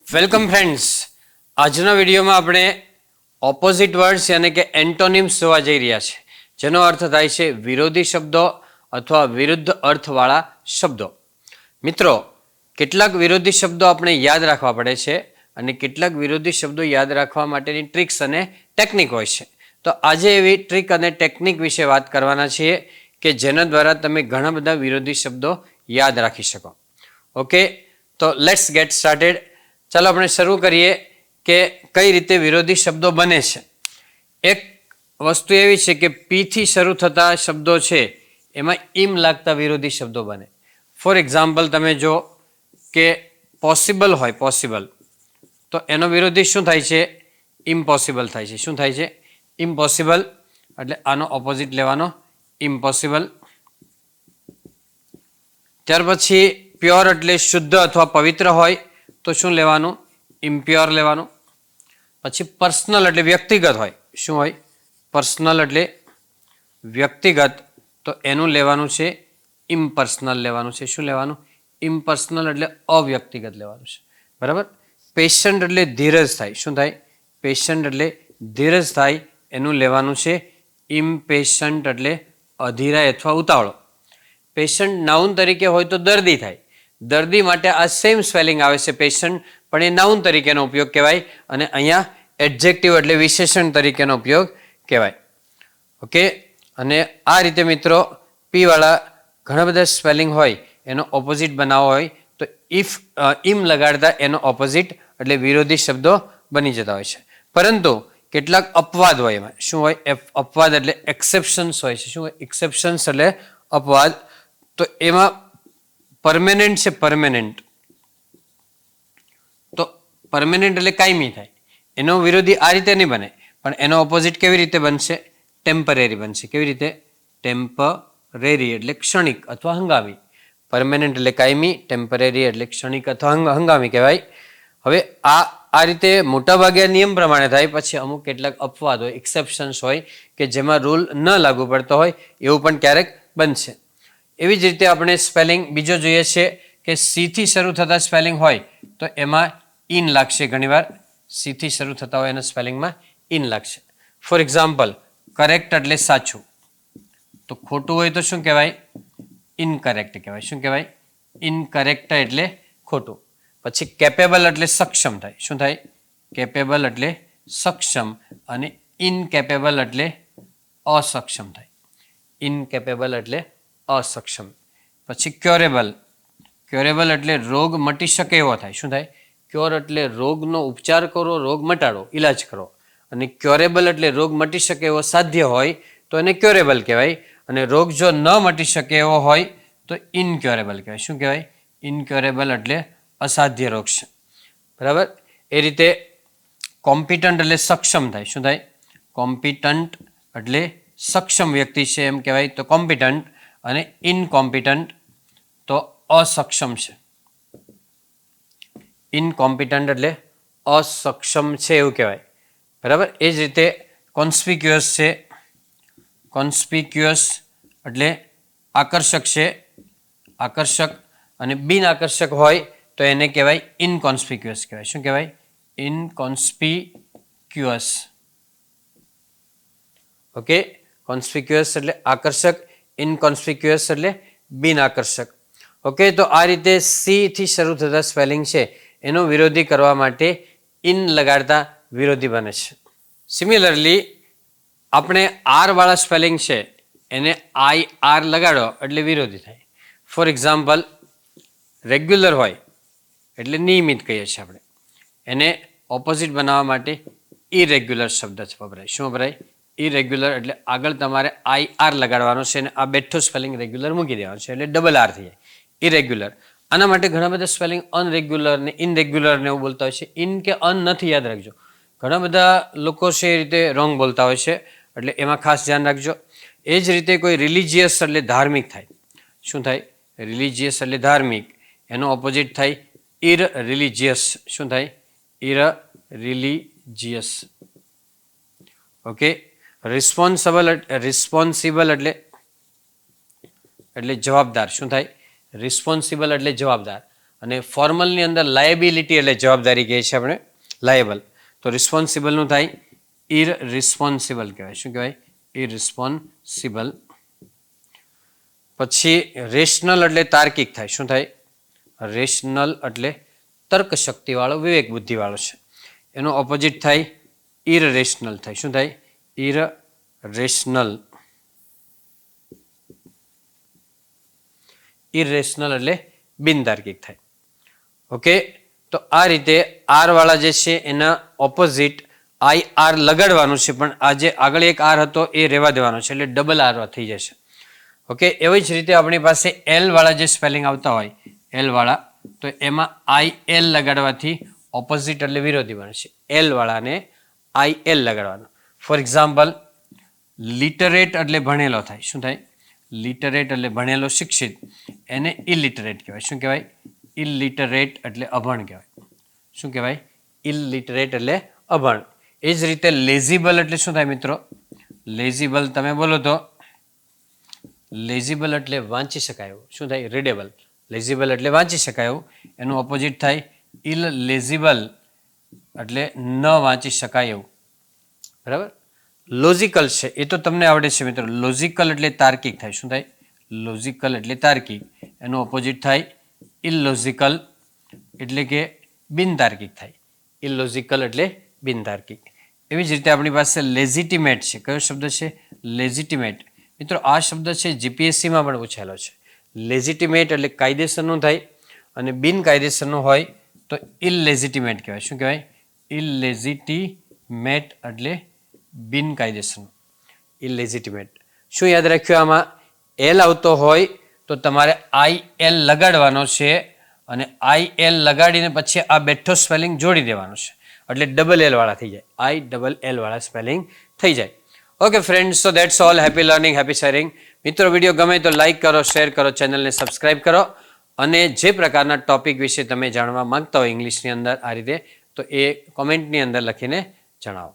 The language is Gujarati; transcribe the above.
વેલકમ ફ્રેન્ડ્સ, આજના વિડીયોમાં આપણે ઓપોઝિટ વર્ડ્સ યાની કે એન્ટોનિમ્સ જોવા જઈ રહ્યા છે, જેનો અર્થ થાય છે વિરોધી શબ્દો અથવા વિરુદ્ધ અર્થવાળા શબ્દો. મિત્રો, કેટલાક વિરોધી શબ્દો આપણે યાદ રાખવા પડે છે અને કેટલાક વિરોધી શબ્દો યાદ રાખવા માટેની ટ્રિક્સ અને ટેકનિક હોય છે. તો આજે એવી ટ્રિક અને ટેકનિક વિશે વાત કરવાના છીએ કે જેના દ્વારા તમે ઘણા બધા વિરોધી શબ્દો યાદ રાખી શકો. ઓકે, તો લેટ્સ ગેટ સ્ટાર્ટેડ. ચાલો આપણે શરૂ કરીએ કે કઈ રીતે વિરોધી શબ્દો બને છે. એક વસ્તુ એવી છે કે પી થી શરૂ થતા શબ્દો છે એમાં ઇમ લાગતા વિરોધી શબ્દો બને. ફોર એક્ઝામ્પલ તમે જો કે પોસિબલ હોય, પોસિબલ, તો એનો વિરોધી શું થાય છે? ઇમ્પોસિબલ થાય છે. શું થાય છે? ઇમ્પોસિબલ. એટલે આનો ઓપોઝિટ લેવાનો, ઇમ્પોસિબલ. ત્યાર પછી પ્યોર એટલે શુદ્ધ અથવા પવિત્ર હોય તો શું લેવાનું? ઇમ્પ્યોર લેવાનું. પછી પર્સનલ એટલે વ્યક્તિગત હોય. શું હોય? પર્સનલ એટલે વ્યક્તિગત, તો એનું લેવાનું છે ઇમ્પર્સનલ લેવાનું છે. શું લેવાનું? ઇમ્પર્સનલ એટલે અવ્યક્તિગત લેવાનું છે. બરાબર. પેશન્ટ એટલે ધીરજ થાય. શું થાય? પેશન્ટ એટલે ધીરજ થાય, એનું લેવાનું છે ઇમ્પેશન્ટ એટલે અધીરાય અથવા ઉતાવળો. પેશન્ટ નાઉન તરીકે હોય તો દર્દી થાય. દર્દી માટે આ સેમ સ્પેલિંગ આવે છે પેશન્ટ, પણ એ નાઉન તરીકેનો ઉપયોગ કહેવાય અને અહીંયા એડજેક્ટિવ એટલે વિશેષણ તરીકેનો ઉપયોગ કહેવાય. ઓકે, અને આ રીતે મિત્રો પી વાળા ઘણા બધા સ્પેલિંગ હોય એનો ઓપોઝિટ બનાવવો હોય તો ઇમ લગાડતા એનો ઓપોઝિટ એટલે વિરોધી શબ્દો બની જતા હોય છે. પરંતુ કેટલાક અપવાદ હોય એમાં. શું હોય? અપવાદ એટલે એક્સેપ્શન્સ હોય છે. શું હોય? એક્સેપ્શન્સ એટલે અપવાદ. તો એમાં પરમેનન્ટ છે, પરમેનન્ટ. તો પરમેનન્ટ એટલે કાયમી થાય, એનો વિરોધી આ રીતે નહીં બને, પણ એનો ઓપોઝિટ કેવી રીતે બનશે? ટેમ્પરરી બનશે. કેવી રીતે? ટેમ્પરરી એટલે ક્ષણિક અથવા હંગામી. પરમેનન્ટ એટલે કાયમી, ટેમ્પરરી એટલે ક્ષણિક અથવા હંગામી કહેવાય. હવે આ રીતે મોટાભાગે નિયમ પ્રમાણે થાય. પછી અમુક કેટલાક અપવાદ હોય, એક્સેપ્શન્સ હોય કે જેમાં રૂલ ન લાગુ પડતો હોય, એવું પણ ક્યારેક બનશે. એવી જ રીતે આપણે સ્પેલિંગ બીજો જોઈએ છે કે સી થી શરૂ થતા સ્પેલિંગ હોય તો એમાં ઇન લાગશે. ઘણીવાર સી થી શરૂ થતા હોય એના સ્પેલિંગમાં ઇન લાગશે. ફોર એક્ઝામ્પલ, કરેક્ટ એટલે સાચું, તો ખોટું હોય તો શું કહેવાય? ઇનકરેક્ટ કહેવાય. શું કહેવાય? ઇનકરેક્ટ એટલે ખોટું. પછી કેપેબલ એટલે સક્ષમ થાય. શું થાય? કેપેબલ એટલે સક્ષમ, અને ઇનકેપેબલ એટલે અસક્ષમ થાય. ઇનકેપેબલ એટલે અસક્ષમ. પછી ક્યોરેબલ. ક્યોરેબલ એટલે રોગ મટી શકે એવો થાય. શું થાય? ક્યોર એટલે રોગનો ઉપચાર કરો, રોગ મટાડો, ઇલાજ કરો. અને ક્યોરેબલ એટલે રોગ મટી શકે એવો સાધ્ય હોય તો એને ક્યોરેબલ કહેવાય. અને રોગ જો ન મટી શકે એવો હોય તો ઇનક્યોરેબલ કહેવાય. શું કહેવાય? ઇનક્યોરેબલ એટલે અસાધ્ય રોગ છે. બરાબર. એ રીતે કોમ્પિટન્ટ એટલે સક્ષમ થાય. શું થાય? કોમ્પિટન્ટ એટલે સક્ષમ વ્યક્તિ છે એમ કહેવાય તો કોમ્પિટન્ટ, અને ઇનકોમ્પિટન્ટ તો અસક્ષમ છે. ઇનકોમ્પિટન્ટ એટલે અસક્ષમ છે એવું કહેવાય. બરાબર. એ જ રીતે કોન્સ્પિક્યુઅસ છે. કોન્સ્પિક્યુઅસ એટલે આકર્ષક છે, આકર્ષક. અને બિન આકર્ષક હોય તો એને કહેવાય ઇનકોન્સ્પિક્યુઅસ કહેવાય. શું કહેવાય? ઇનકોન્સ્પિક્યુઅસ. ઓકે, કોન્સ્પિક્યુઅસ એટલે આકર્ષક, ઇનકોન્સ્પિક્યુઅસ એટલે બિન આકર્ષક. ઓકે, તો આ રીતે સી થી શરૂ થતા સ્પેલિંગ છે એનો વિરોધી કરવા માટે ઇન લગાડતા વિરોધી બને છે. સિમિલરલી આપણે આર વાળા સ્પેલિંગ છે એને આઈ આર લગાડો એટલે વિરોધી થાય. ફોર એક્ઝામ્પલ, રેગ્યુલર હોય એટલે નિયમિત કહીએ છીએ આપણે, એને ઓપોઝિટ બનાવવા માટે ઇરેગ્યુલર શબ્દ વપરાય. શું વપરાય? ઇરેગ્યુલર. એટલે આગળ તમારે આઈ આર લગાડવાનો છે અને આ બેઠો સ્પેલિંગ રેગ્યુલર મૂકી દેવાનો છે એટલે ડબલ આર થઈ જાય, ઇરેગ્યુલર. આના માટે ઘણા બધા સ્પેલિંગ અનરેગ્યુલર ને ઇનરેગ્યુલર ને એવું બોલતા હોય છે. ઇન કે અન નથી, યાદ રાખજો. ઘણા બધા લોકો છે એ રીતે રોંગ બોલતા હોય છે, એટલે એમાં ખાસ ધ્યાન રાખજો. એ જ રીતે કોઈ રિલિજિયસ એટલે ધાર્મિક થાય. શું થાય? રિલિજિયસ એટલે ધાર્મિક, એનો ઓપોઝિટ થાય ઇરરિલિજિયસ. શું થાય? ઇરરિલિજિયસ. ઓકે. રિસ્પોન્સિબલ એટલે જવાબદાર. શું થાય? રિસ્પોન્સિબલ એટલે જવાબદાર. અને ફોર્મલની અંદર લાયબિલિટી એટલે જવાબદારી કહે છે આપણે, લાયેબલ. તો રિસ્પોન્સિબલનું થાય ઇરરિસ્પોન્સિબલ કહેવાય. શું કહેવાય? ઇરરિસ્પોન્સિબલ. પછી રેશનલ એટલે તાર્કિક થાય. શું થાય? રેશનલ એટલે તર્ક શક્તિવાળો, વિવેક બુદ્ધિવાળો છે. એનો ઓપોઝિટ થાય ઇરરેશનલ થાય. શું થાય? ઇરરેશનલ. ઇરરેશનલ એટલે બિનતાર્કિક થાય. ઓકે, તો આ રીતે આર વાળા જે છે એના ઓપોઝિટ આઈ આર લગાડવાનું છે, પણ આ જે આગળ એક આર હતો એ રહેવા દેવાનો છે, એટલે ડબલ આર થઈ જશે. ઓકે, એવી જ રીતે આપણી પાસે એલ વાળા જે સ્પેલિંગ આવતા હોય, એલ વાળા, તો એમાં આઈ એલ લગાડવાથી ઓપોઝિટ એટલે વિરોધી બનશે. એલ વાળાને આઈ એલ લગાડવાનો. ફોર એક્ઝામ્પલ, લિટરેટ એટલે ભણેલો થાય. શું થાય? લિટરેટ એટલે ભણેલો, શિક્ષિત. એને ઇલિટરેટ કહેવાય. શું કહેવાય? ઇલિટરેટ એટલે અભણ કહેવાય. શું કહેવાય? ઇલિટરેટ એટલે અભણ. એ જ રીતે લેઝિબલ એટલે શું થાય મિત્રો? લેઝિબલ તમે બોલો તો લેઝિબલ એટલે વાંચી શકાય એવું. શું થાય? રીડેબલ. લેઝિબલ એટલે વાંચી શકાય એવું. એનું ઓપોઝિટ થાય ઇલલેઝિબલ એટલે ન વાંચી શકાય એવું. બરાબર? લોજિકલ છે એ તો તમને આવડે છે મિત્રો. લોજિકલ એટલે તાર્કિક થાય. શું થાય? લોજિકલ એટલે તાર્કિક. એનું ઓપોઝિટ થાય ઇલોજિકલ એટલે કે બિનતાર્કિક થાય. ઇલોજિકલ એટલે બિનતાર્કિક. એવી જ રીતે આપણી પાસે લેજિટિમેટ છે. કયો શબ્દ છે? લેજિટિમેટ. મિત્રો આ શબ્દ છે જીપીએસસીમાં પણ પૂછેલો છે. લેજિટિમેટ એટલે કાયદેસરનું થાય, અને બિનકાયદેસરનું હોય તો ઇલલેજિટિમેટ કહેવાય. શું કહેવાય? ઇલલેજિટિમેટ એટલે બિનકાયદેસરનું. ઇલલેજિટિમેટ. શું યાદ રાખ્યું? આમાં એલ આવતો હોય તો તમારે આઈ એલ લગાડવાનો છે, અને આઈ એલ લગાડીને પછી આ બેઠો સ્પેલિંગ જોડી દેવાનો છે, એટલે ડબલ એલ વાળા થઈ જાય. આઈ ડબલ એલ વાળા સ્પેલિંગ થઈ જાય. Okay friends, so that's all. Happy learning, happy sharing. મિત્રો વિડીયો ગમે તો લાઇક કરો, શેર કરો, ચેનલને સબસ્ક્રાઇબ કરો, અને જે પ્રકારના ટોપિક વિશે તમે જાણવા માંગતા હોય ઇંગ્લિશની અંદર આ રીતે, તો એ કોમેન્ટની અંદર લખીને જણાવો.